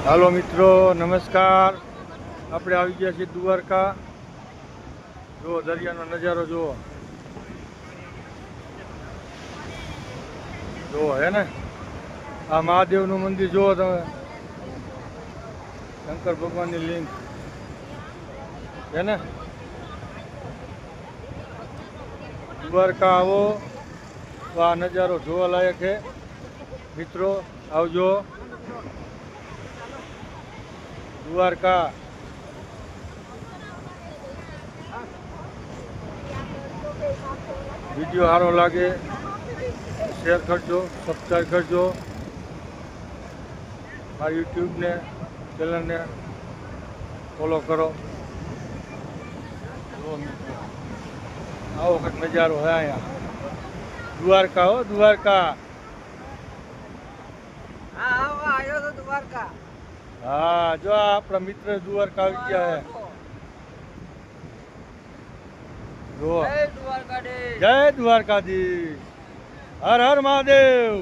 હાલો મિત્રો, નમસ્કાર. આપણે આવી ગયા છીએ દ્વારકા. જુઓ દરિયાનો નજારો જુઓ. જુઓ હે ને, આ મહાદેવનું મંદિર જુઓ તમે. શંકર ભગવાનની લિંગ છે ને. દ્વારકા આવો તો આ નજારો જોવા લાયક છે. મિત્રો આવજો દ્વારકા. વિડીયો સારો લાગે શેર કરજો, સબસ્ક્રાઈબ કરજો. મારી યુટ્યુબને ચેનલને ફોલો કરો. આવો કંઈક નજારો હે અહીંયા દ્વારકા. હો દ્વારકા. હા, જો આપણા મિત્ર દ્વારકા આવી ગયા હે. જય દ્વારકાધીશ. હર હર મહાદેવ.